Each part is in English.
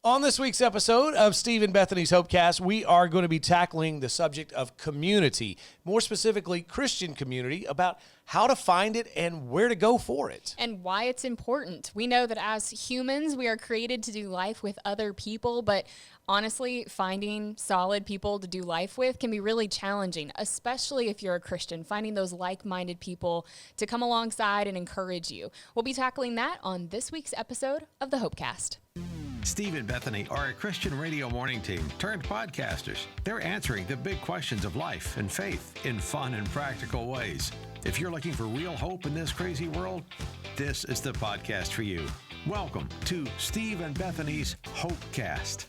On this week's episode of Steve and Bethany's Hopecast, we are going to be tackling the subject of community, more specifically Christian community, about how to find it and where to go for it. And why it's important. We know that as humans, we are created to do life with other people, but honestly, finding solid people to do life with can be really challenging, especially if you're a Christian, finding those like-minded people to come alongside and encourage you. We'll be tackling that on this week's episode of the Hopecast. Steve and Bethany are a Christian radio morning team turned podcasters. They're answering the big questions of life and faith in fun and practical ways. If you're looking for real hope in this crazy world, this is the podcast for you. Welcome to Steve and Bethany's Hopecast.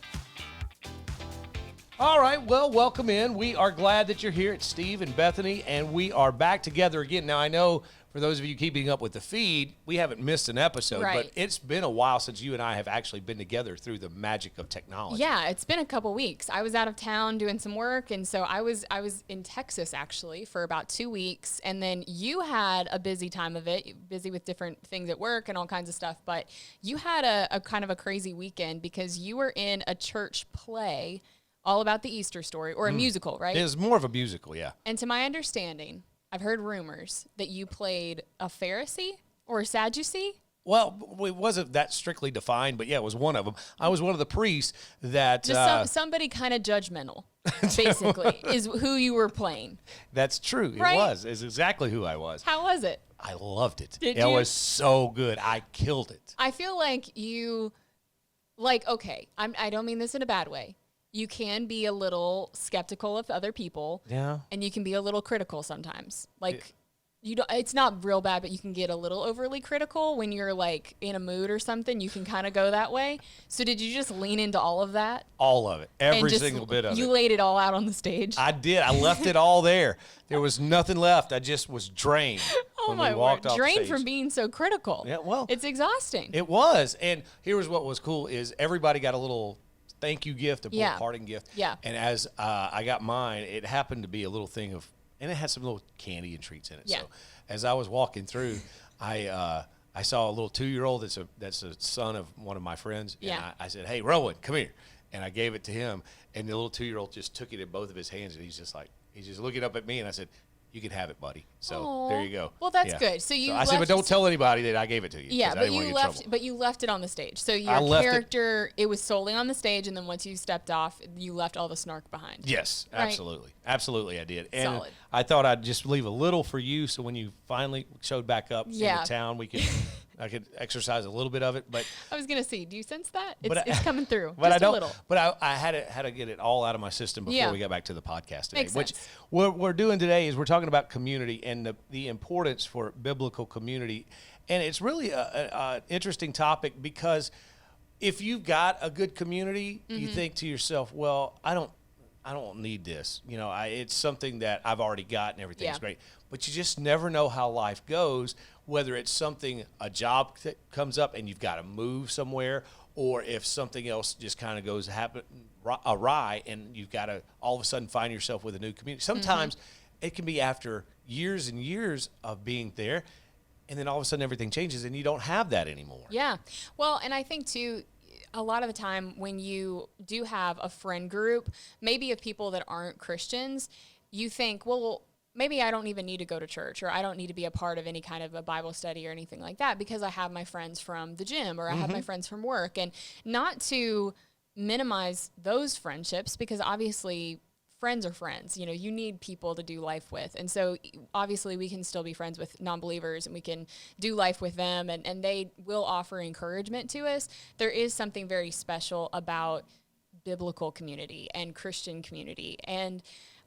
All right, well, welcome in. We are glad that you're here at Steve and Bethany, and we are back together again. Now, I know for those of you keeping up with the feed, we haven't missed an episode, Right. but it's been a while since you and I have actually been together through the magic of technology. Yeah, it's been a couple weeks. I was out of town doing some work, and so I was in Texas actually for about 2 weeks, and then you had a busy time of it, busy with different things at work and all kinds of stuff, but you had a kind of a crazy weekend because you were in a church play all about the Easter story, or a musical, right? It was more of a musical, yeah. And to my understanding, I've heard rumors that you played a Pharisee or a Sadducee. Well, it wasn't that strictly defined, but yeah, it was one of them. I was one of the priests that... Just somebody kind of judgmental, basically, is who you were playing. That's true. It Right? was. It's exactly who I was. How was it? I loved it. Did It you? was so good. I killed it. I feel like you, okay, I don't mean this in a bad way. You can be a little skeptical of other people. Yeah. And you can be a little critical sometimes. It's not real bad, but you can get a little overly critical when you're like in a mood or something. You can kind of go that way. So did you just lean into all of that? All of it. Every And just single bit of it. You laid it all out on the stage. I did. I left it all there. There was nothing left. I just was drained Oh when my we walked word. off Drained stage. from being so critical. Yeah, well, it's exhausting. It was. And here was what was cool is everybody got a little thank you gift, a little parting gift. Yeah. And as I got mine, it happened to be a little thing of, and it had some little candy and treats in it. Yeah. So as I was walking through, I saw a little 2-year-old that's a son of one of my friends. And Yeah. I said, hey, Rowan, come here. And I gave it to him. And the little 2-year-old just took it in both of his hands. And he's just looking up at me. And I said, you can have it, buddy. So Aw. there you go. Well, that's Yeah. good. So you I said, but left- don't tell anybody that I gave it to you. Yeah, 'cause I but didn't wanna you get in left. trouble. But you left it on the stage. So I your left it- character, it was solely on the stage, and then once you stepped off, you left all the snark behind. Yes, Right? absolutely. Absolutely, I did. And Solid. I thought I'd just leave a little for you so when you finally showed back up Yeah. in town, I could exercise a little bit of it. But I was gonna see. Do you sense that? It's, But I- it's coming through. but just I don't. a little. But I had to get it all out of my system before Yeah. we got back to the podcast today. Makes Which sense. what we're doing today is we're talking about community and the importance for biblical community, and it's really a interesting topic because if you've got a good community, you think to yourself, well, I don't need this. You know, it's something that I've already got and everything's Yeah. great. But you just never know how life goes, whether it's a job that comes up and you've got to move somewhere, or if something else just kind of goes awry and you've got to all of a sudden find yourself with a new community. Sometimes it can be after years and years of being there, and then all of a sudden everything changes and you don't have that anymore. Yeah. Well, and I think too, a lot of the time when you do have a friend group, maybe of people that aren't Christians, you think, well, maybe I don't even need to go to church, or I don't need to be a part of any kind of a Bible study or anything like that because I have my friends from the gym, or I have my friends from work. And not to minimize those friendships, because obviously friends are friends. You know, you need people to do life with. And so obviously we can still be friends with non-believers and we can do life with them, and they will offer encouragement to us. There is something very special about biblical community and Christian community. And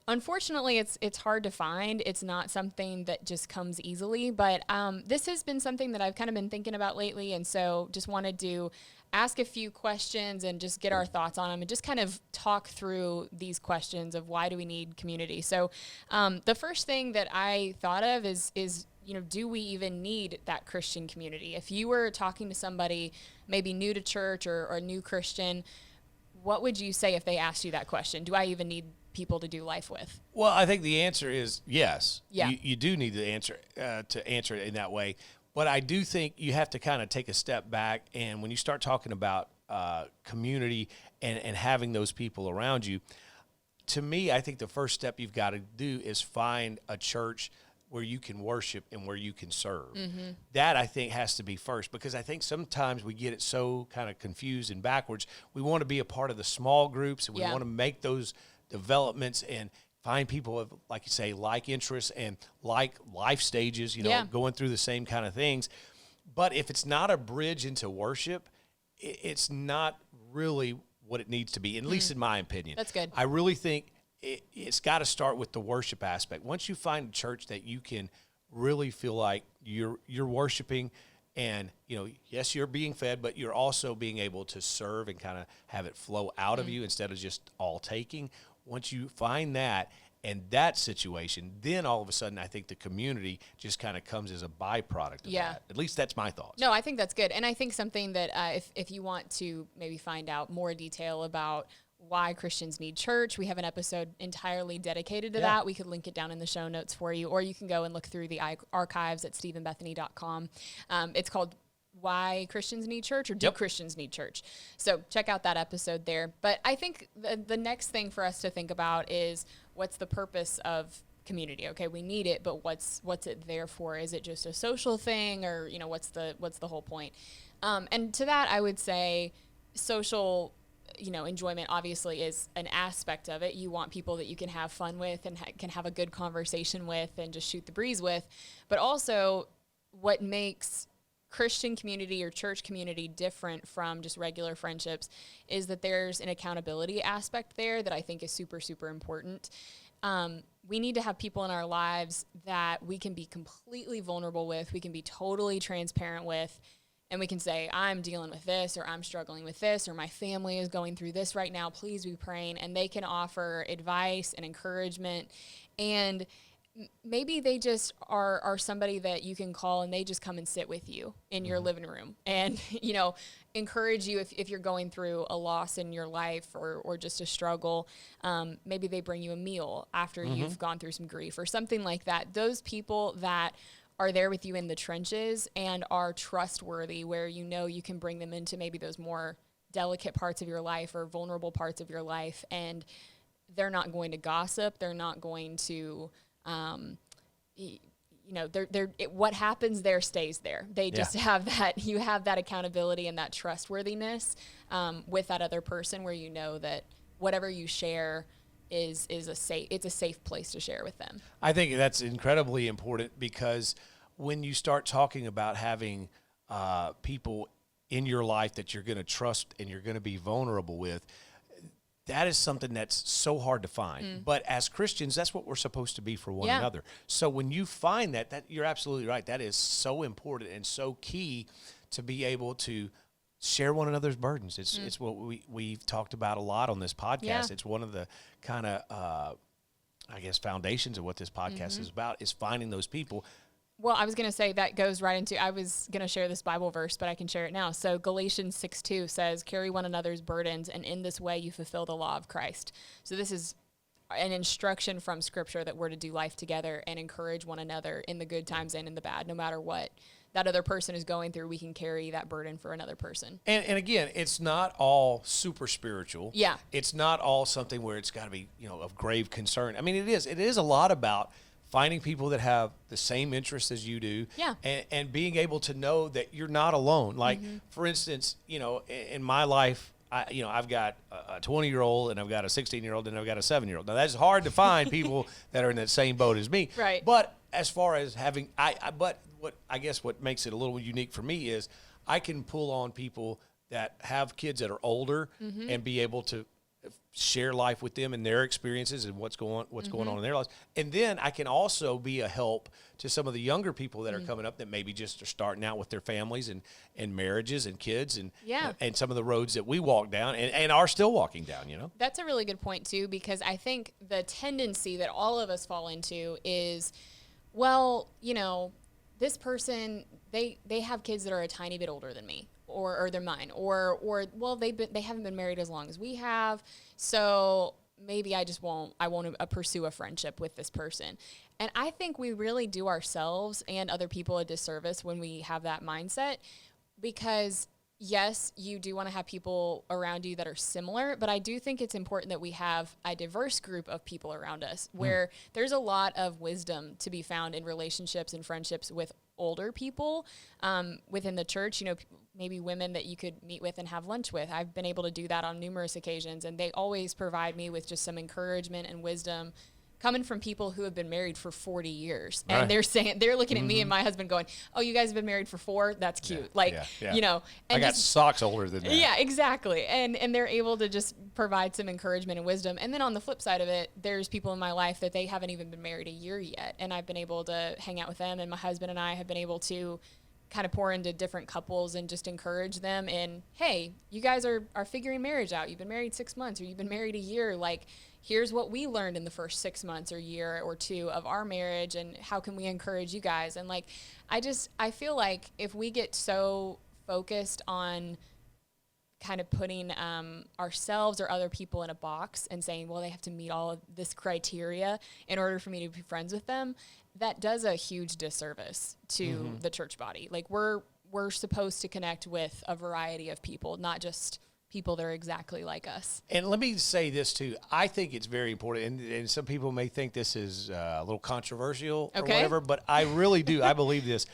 unfortunately, it's hard to find. It's not something that just comes easily, but this has been something that I've kind of been thinking about lately, and so just wanted to ask a few questions and just get our thoughts on them and just kind of talk through these questions of why do we need community. So the first thing that I thought of is you know, do we even need that Christian community? If you were talking to somebody maybe new to church or a new Christian, what would you say if they asked you that question? Do I even need people to do life with? Well, I think the answer is yes. Yeah. You do need to answer it in that way. But I do think you have to kind of take a step back, and when you start talking about community and having those people around you. To me, I think the first step you've got to do is find a church where you can worship and where you can serve. That, I think, has to be first, because I think sometimes we get it so kind of confused and backwards. We want to be a part of the small groups, and we want to make those developments and find people of, like you say, like interests and like life stages, going through the same kind of things. But if it's not a bridge into worship, it's not really what it needs to be, at least in my opinion. That's good. I really think it's got to start with the worship aspect. Once you find a church that you can really feel like you're worshiping, and yes, you're being fed, but you're also being able to serve and kind of have it flow out of you instead of just all taking. Once you find that and that situation, then all of a sudden I think the community just kind of comes as a byproduct of that. At least that's my thoughts. No, I think that's good. And I think something that if you want to maybe find out more detail about why Christians need church, we have an episode entirely dedicated to that. We could link it down in the show notes for you, or you can go and look through the archives at stephenbethany.com. It's called Why Christians Need Church, or Do Christians Need Church? So check out that episode there. But I think the next thing for us to think about is, what's the purpose of community? Okay, we need it, but what's it there for? Is it just a social thing, or what's the whole point? And to that, I would say social enjoyment obviously is an aspect of it. You want people that you can have fun with and can have a good conversation with and just shoot the breeze with. But also, what makes Christian community or church community different from just regular friendships is that there's an accountability aspect there that I think is super, super important. We need to have people in our lives that we can be completely vulnerable with, we can be totally transparent with, and we can say, I'm dealing with this, or I'm struggling with this, or my family is going through this right now, please be praying. And they can offer advice and encouragement. And maybe they just are somebody that you can call and they just come and sit with you in your living room and, encourage you if you're going through a loss in your life or just a struggle. Maybe they bring you a meal after you've gone through some grief or something like that. Those people that are there with you in the trenches and are trustworthy, where you can bring them into maybe those more delicate parts of your life or vulnerable parts of your life, and they're not going to gossip. They're not going to, what happens there stays there. They just have that, you have that accountability and that trustworthiness with that other person, where that whatever you share it's a safe place to share with them. I think that's incredibly important, because when you start talking about having people in your life that you're going to trust and you're going to be vulnerable with, that is something that's so hard to find. But as Christians, that's what we're supposed to be for one another. So when you find that you're absolutely right. That is so important and so key to be able to share one another's burdens. It's what we've talked about a lot on this podcast. It's one of the kind of, foundations of what this podcast is about, is finding those people. Well, I was going to say that goes right into, I was going to share this Bible verse, but I can share it now. So Galatians 6:2 says, carry one another's burdens, and in this way you fulfill the law of Christ. So this is an instruction from Scripture that we're to do life together and encourage one another in the good times and in the bad. No matter what that other person is going through, we can carry that burden for another person. And again, it's not all super spiritual. Yeah. It's not all something where it's got to be, of grave concern. I mean, it is a lot about finding people that have the same interests as you do, and being able to know that you're not alone. Like, for instance, in my life, I've got a 20-year-old, and I've got a 16-year-old, and I've got a 7-year-old. Now, that's hard to find people that are in that same boat as me. Right. But as far as having, what makes it a little unique for me is I can pull on people that have kids that are older and be able to share life with them and their experiences and what's going on in their lives. And then I can also be a help to some of the younger people that are coming up that maybe just are starting out with their families and marriages and kids and some of the roads that we walk down and are still walking down, That's a really good point too, because I think the tendency that all of us fall into is, well, this person, they have kids that are a tiny bit older than me. Or they're mine, or well, they haven't been married as long as we have, so maybe I won't pursue a friendship with this person. And I think we really do ourselves and other people a disservice when we have that mindset, because yes, you do want to have people around you that are similar, but I do think it's important that we have a diverse group of people around us where there's a lot of wisdom to be found in relationships and friendships with older people within the church, maybe women that you could meet with and have lunch with. I've been able to do that on numerous occasions, and they always provide me with just some encouragement and wisdom coming from people who have been married for 40 years. Right. And they're looking at me and my husband going, oh, you guys have been married for 4? That's cute. And I got socks older than that. Yeah, exactly. And they're able to just provide some encouragement and wisdom. And then on the flip side of it, there's people in my life that they haven't even been married a year yet. And I've been able to hang out with them, and my husband and I have been able to kind of pour into different couples and just encourage them in, hey, you guys are figuring marriage out. You've been married 6 months, or you've been married a year. Like, here's what we learned in the first 6 months or year or two of our marriage, and how can we encourage you guys? And like, I feel like if we get so focused on kind of putting ourselves or other people in a box and saying, well, they have to meet all of this criteria in order for me to be friends with them, that does a huge disservice to the church body. Like, we're supposed to connect with a variety of people, not just people that are exactly like us. And let me say this too. I think it's very important, and some people may think this is a little controversial or whatever, but I really do. I believe this.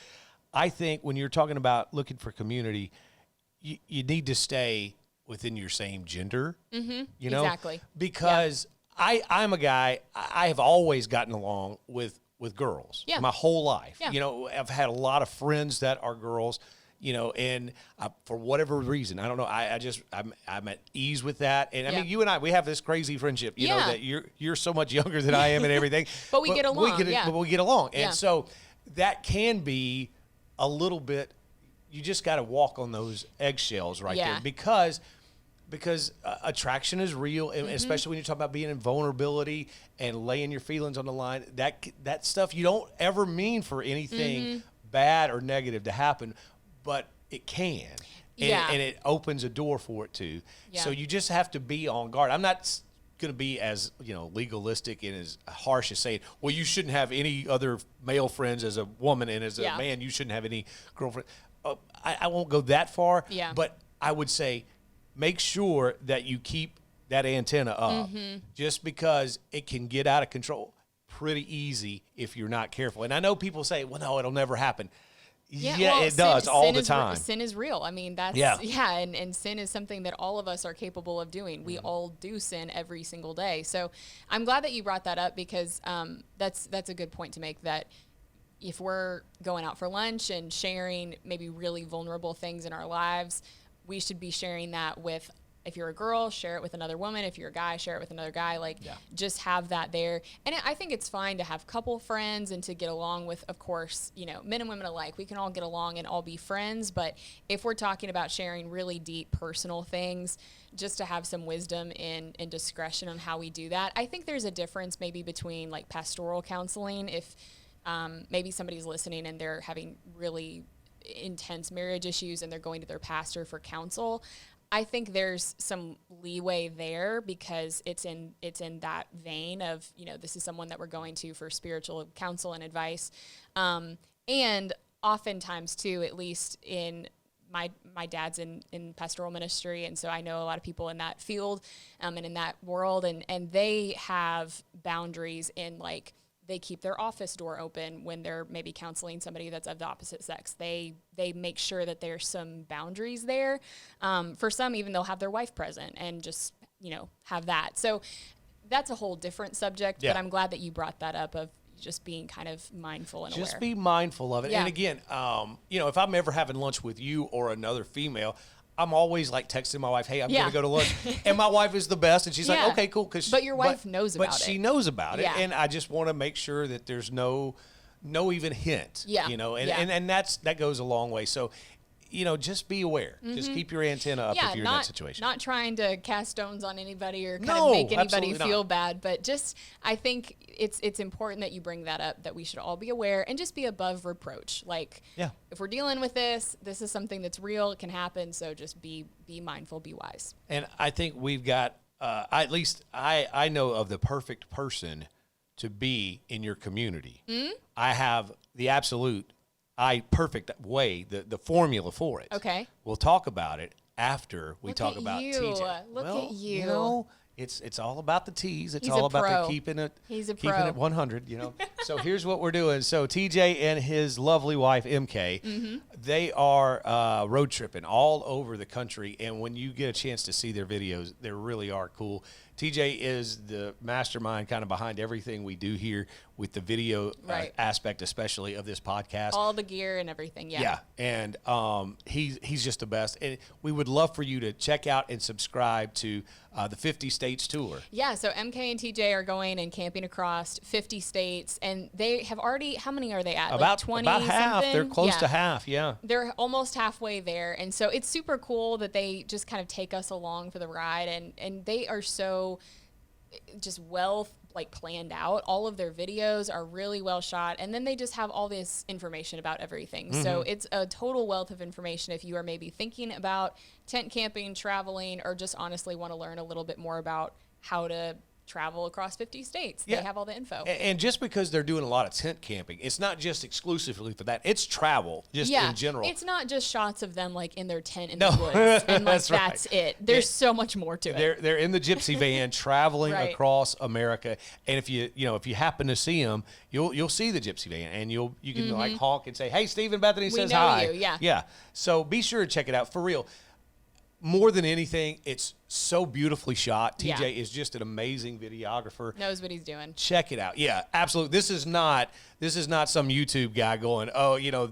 I think when you're talking about looking for community, you need to stay within your same gender, Exactly. Because I'm a guy, I have always gotten along with girls my whole life. Yeah. I've had a lot of friends that are girls, and for whatever reason, I don't know, I'm at ease with that. And I mean, you and I, we have this crazy friendship, you know, that you're so much younger than I am and everything. But we get along. But we get along. And so that can be a little bit, you just got to walk on those eggshells there, because attraction is real, and especially when you're talking about being in vulnerability and laying your feelings on the line. That stuff you don't ever mean for anything bad or negative to happen, but it can, and it opens a door for it too. Yeah. So you just have to be on guard. I'm not going to be as legalistic and as harsh as saying, well, you shouldn't have any other male friends as a woman, and as a man, you shouldn't have any girlfriend. I won't go that far, but I would say make sure that you keep that antenna up, just because it can get out of control pretty easy if you're not careful. And I know people say, well, no, it'll never happen. Well, it does all the time. Sin is real. I mean, that's, and sin is something that all of us are capable of doing. We all do sin every single day. So I'm glad that you brought that up, because that's a good point to make, that if we're going out for lunch and sharing maybe really vulnerable things in our lives, we should be sharing that with, if you're a girl, share it with another woman. If you're a guy, share it with another guy. Just have that there. And I think it's fine to have couple friends and to get along with, of course, men and women alike. We can all get along and all be friends. But if we're talking about sharing really deep personal things, just to have some wisdom and discretion on how we do that. I think there's a difference maybe between like pastoral counseling. If maybe somebody's listening and they're having really intense marriage issues and they're going to their pastor for counsel, I think there's some leeway there, because it's in that vein of, this is someone that we're going to for spiritual counsel and advice. And oftentimes too, at least in my dad's in pastoral ministry, and so I know a lot of people in that field and in that world, and they have boundaries in, like, they keep their office door open when they're maybe counseling somebody that's of the opposite sex. They make sure that there's some boundaries there. For some, even they'll have their wife present and just, have that. So that's a whole different subject, but I'm glad that you brought that up, of just being kind of mindful and aware. Just be mindful of it. Yeah. And again, if I'm ever having lunch with you or another female, I'm always like texting my wife, hey, I'm going to go to lunch. And my wife is the best. And she's like, okay, cool. But your wife knows about it. But she knows about it. And I just want to make sure that there's no even hint, and that goes a long way. So, just be aware. Just keep your antenna up if you're in that situation. Not trying to cast stones on anybody or kind of make anybody feel bad, but just, I think it's important that you bring that up, that we should all be aware and just be above reproach. Like, if we're dealing with this is something that's real, it can happen, so just be mindful, be wise. And I think we've got, at least I know of the perfect person to be in your community. I have the absolute perfect way, the formula for it. Okay. We'll talk about it after we Look talk at about you. TJ. Look at you. You know, it's all about the T's. It's He's all a about pro. keeping it pro. 100, you know. So here's what we're doing. So TJ and his lovely wife MK, they are road tripping all over the country, and when you get a chance to see their videos, they really are cool. TJ is the mastermind kind of behind everything we do here with the video aspect, especially of this podcast. All the gear and everything, yeah. Yeah, and he's just the best. And we would love for you to check out and subscribe to the 50 States Tour. Yeah, so MK and TJ are going and camping across 50 states, and they have already, how many are they at? About like 20 about half. something? They're close to half, yeah. They're almost halfway there, and so it's super cool that they just kind of take us along for the ride, and they are so just well planned out. All of their videos are really well shot, and then they just have all this information about everything. So it's a total wealth of information if you are maybe thinking about tent camping, traveling, or just honestly want to learn a little bit more about how to travel across 50 states. Yeah. They have all the info. And just because they're doing a lot of tent camping, it's not just exclusively for that. It's travel, just in general. It's not just shots of them in their tent in the woods and that's it. There's so much more to it. They're in the gypsy van traveling Right. across America, and if you happen to see them, you'll see the gypsy van, and you can honk and say, "Hey, Stephen Bethany says know hi." you, yeah. Yeah. So be sure to check it out for real. More than anything, it's so beautifully shot. TJ Yeah. is just an amazing videographer. Knows what he's doing. Check it out. Yeah, absolutely. This is not some YouTube guy going,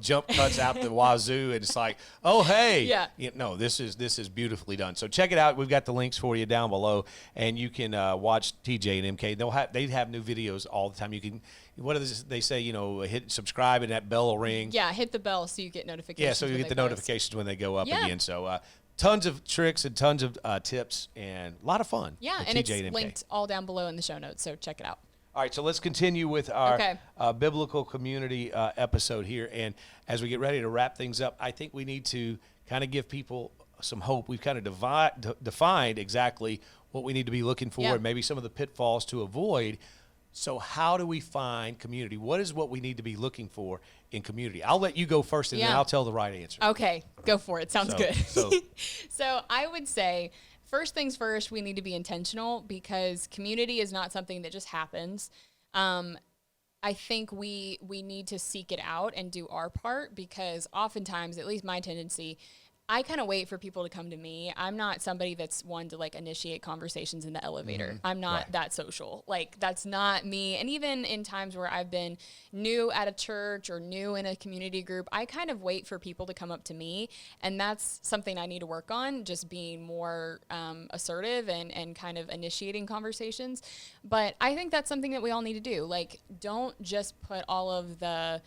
jump cuts out the wazoo, and it's like, oh, hey. Yeah. No, this is beautifully done. So check it out. We've got the links for you down below, and you can watch TJ and MK. They have new videos all the time. You can, what do they say? Hit subscribe and that bell will ring. Yeah, hit the bell so you get notifications. Yeah, so you when get the they post. notifications when they go up Yeah. again. So tons of tricks and tons of tips and a lot of fun. Yeah, with and TJ it's MK. linked all down below in the show notes, so check it out. All right, so let's continue with our Okay. biblical community episode here. And as we get ready to wrap things up, I think we need to kind of give people some hope. We've kind of defined exactly what we need to be looking for and maybe some of the pitfalls to avoid. So how do we find community? What is what we need to be looking for in community? I'll let you go first, and then I'll tell the right answer. Okay, go for it. Sounds good. So So I would say, first things first, we need to be intentional because community is not something that just happens. I think we need to seek it out and do our part because oftentimes, at least my tendency, I kind of wait for people to come to me. I'm not somebody that's one to initiate conversations in the elevator. I'm not that social. That's not me. And even in times where I've been new at a church or new in a community group, I kind of wait for people to come up to me. And that's something I need to work on, just being more assertive and kind of initiating conversations. But I think that's something that we all need to do. Don't just put all of the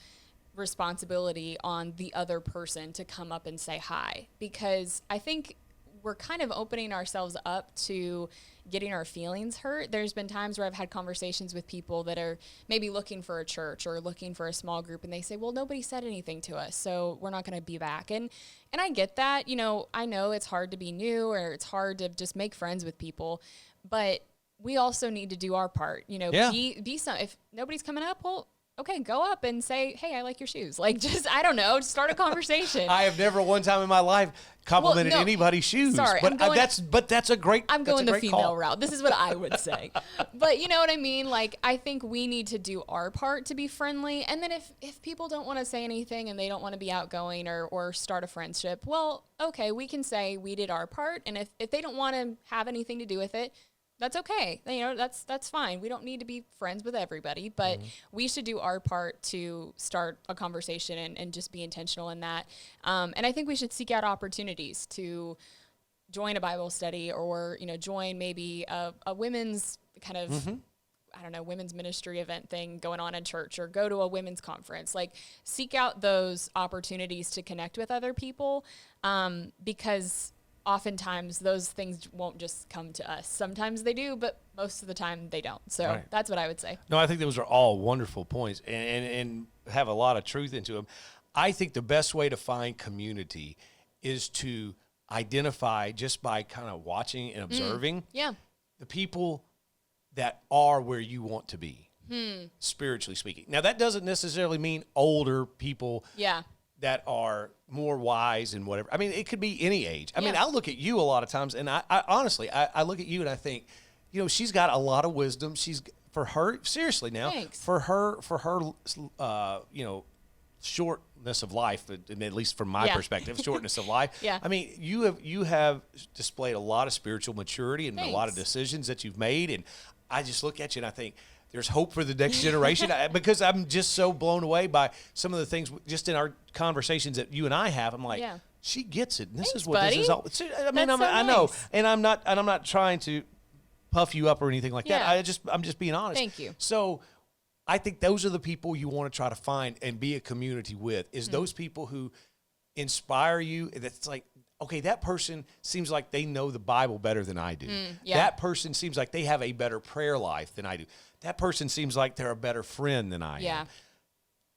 responsibility on the other person to come up and say hi, because I think we're kind of opening ourselves up to getting our feelings hurt. There's been times where I've had conversations with people that are maybe looking for a church or looking for a small group, and they say, well, nobody said anything to us, so we're not going to be back. And I get that. I know it's hard to be new or it's hard to just make friends with people, but we also need to do our part. Be some, if nobody's coming up, well, okay, go up and say, hey, I like your shoes. I don't know, start a conversation. I have never one time in my life complimented anybody's shoes. Sorry, but that's a great I'm going the female call. route. This is what I would say. But you know what I mean? I think we need to do our part to be friendly. And then if people don't want to say anything and they don't want to be outgoing or start a friendship, well, okay, we can say we did our part. And if they don't want to have anything to do with it, that's okay. That's fine. We don't need to be friends with everybody, but we should do our part to start a conversation and just be intentional in that. And I think we should seek out opportunities to join a Bible study or, join maybe a women's kind of, I don't know, women's ministry event thing going on in church, or go to a women's conference. Seek out those opportunities to connect with other people, because oftentimes those things won't just come to us. Sometimes they do, but most of the time they don't. So that's what I would say. No, I think those are all wonderful points and have a lot of truth into them. I think the best way to find community is to identify just by kind of watching and observing the people that are where you want to be. spiritually speaking. Now, that doesn't necessarily mean older people Yeah. that are more wise and whatever. I mean, it could be any age. I mean, Yeah. I look at you a lot of times, and I honestly, I look at you and I think, you know, she's got a lot of wisdom. She's, for her, seriously now, Thanks. for her, you know, shortness of life, and at least from my Yeah. perspective, shortness of life. Yeah. I mean, you have displayed a lot of spiritual maturity and a lot of Thanks. decisions that you've made, and I just look at you and I think there's hope for the next generation because I'm just so blown away by some of the things just in our conversations that you and I have. I'm like, Yeah. she gets it. And this Thanks, is what this is buddy. all. I mean, That's so I know, nice. and I'm not trying to puff you up or anything like that. Yeah. I'm just being honest. Thank you. So I think those are the people you want to try to find and be a community with, Mm-hmm. is those people who inspire you. That's like, okay, that person seems like they know the Bible better than I do. yeah. That person seems like they have a better prayer life than I do. That person seems like they're a better friend than I Yeah. am.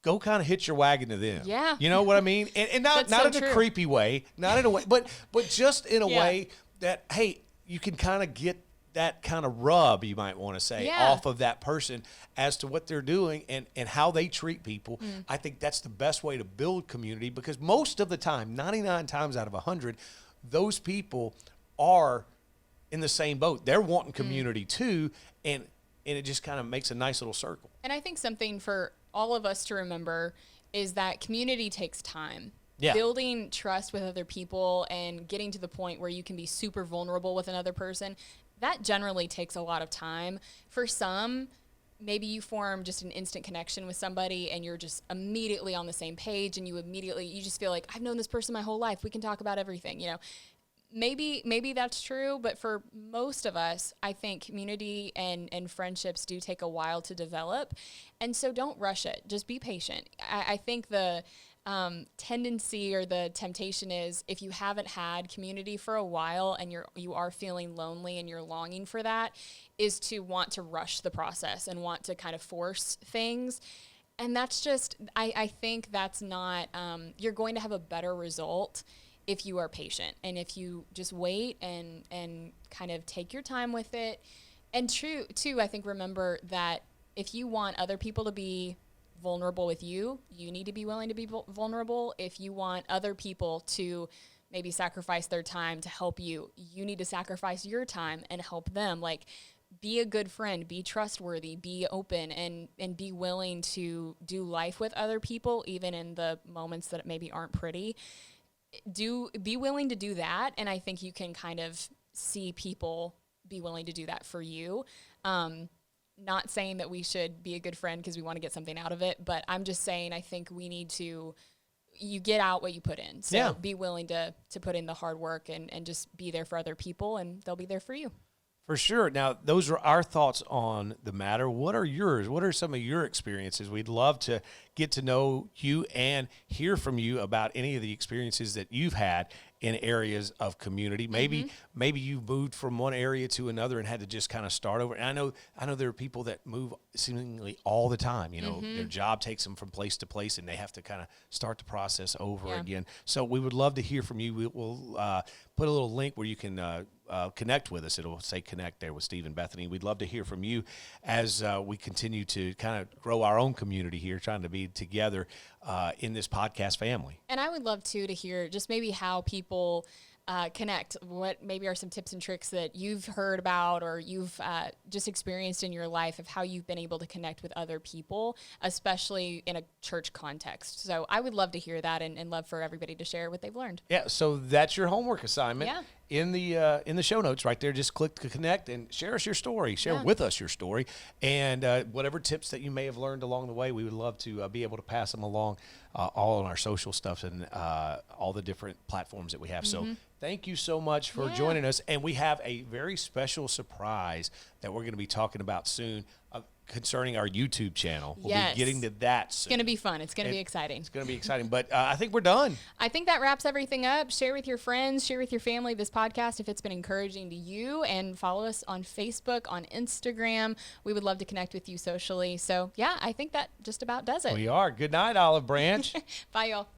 Go kind of hitch your wagon to them. Yeah. You know what I mean? And not That's so in a true. creepy way, not in a way, but just in a Yeah. way that, hey, you can kind of get that kind of rub, you might want to say, Yeah. off of that person as to what they're doing and how they treat people. Mm. I think that's the best way to build community, because most of the time, 99 times out of 100, those people are in the same boat. They're wanting community too, and it just kind of makes a nice little circle. And I think something for all of us to remember is that community takes time. Yeah. Building trust with other people and getting to the point where you can be super vulnerable with another person, that generally takes a lot of time. For some, maybe you form just an instant connection with somebody and you're just immediately on the same page, and you just feel like, I've known this person my whole life. We can talk about everything, you know. Maybe that's true, but for most of us, I think community and friendships do take a while to develop. And so don't rush it. Just be patient. I think the tendency or the temptation is, if you haven't had community for a while and you are feeling lonely and you're longing for that, is to want to rush the process and want to kind of force things. And that's just, I think that's not, you're going to have a better result if you are patient and if you just wait and kind of take your time with it. And too, I think, remember that if you want other people to be vulnerable with you, you need to be willing to be vulnerable. If you want other people to maybe sacrifice their time to help you, you need to sacrifice your time and help them. Like, be a good friend, be trustworthy, be open, and be willing to do life with other people, even in the moments that maybe aren't pretty. Be willing to do that, and I think you can kind of see people be willing to do that for you. Not saying that we should be a good friend because we want to get something out of it, but I'm just saying I think we need to, you get out what you put in. So Yeah. be willing to put in the hard work and just be there for other people, and they'll be there for you. For sure. Now, those are our thoughts on the matter. What are yours? What are some of your experiences? We'd love to get to know you and hear from you about any of the experiences that you've had in areas of community. Maybe you moved from one area to another and had to just kind of start over. And I know there are people that move seemingly all the time. You know, their job takes them from place to place, and they have to kind of start the process over again. So we would love to hear from you. We'll put a little link where you can connect with us. It'll say connect there with Steve and Bethany. We'd love to hear from you as we continue to kind of grow our own community here, trying to be together in this podcast family. And I would love to hear just maybe how people connect. What maybe are some tips and tricks that you've heard about or you've just experienced in your life of how you've been able to connect with other people, especially in a church context. So I would love to hear that and love for everybody to share what they've learned. Yeah, so that's your homework assignment. Yeah. In the show notes right there, just click to connect and share us your story. Share with us your story, and whatever tips that you may have learned along the way, we would love to be able to pass them along all on our social stuff and all the different platforms that we have. So thank you so much for joining us, and we have a very special surprise that we're going to be talking about soon concerning our YouTube channel. We'll be getting to that soon. It's going to be fun. It's going to be exciting. It's going to be exciting, but I think we're done. I think that wraps everything up. Share with your friends, share with your family this podcast if it's been encouraging to you, and follow us on Facebook, on Instagram. We would love to connect with you socially. So, yeah, I think that just about does it. We are. Good night, Olive Branch. Bye, y'all.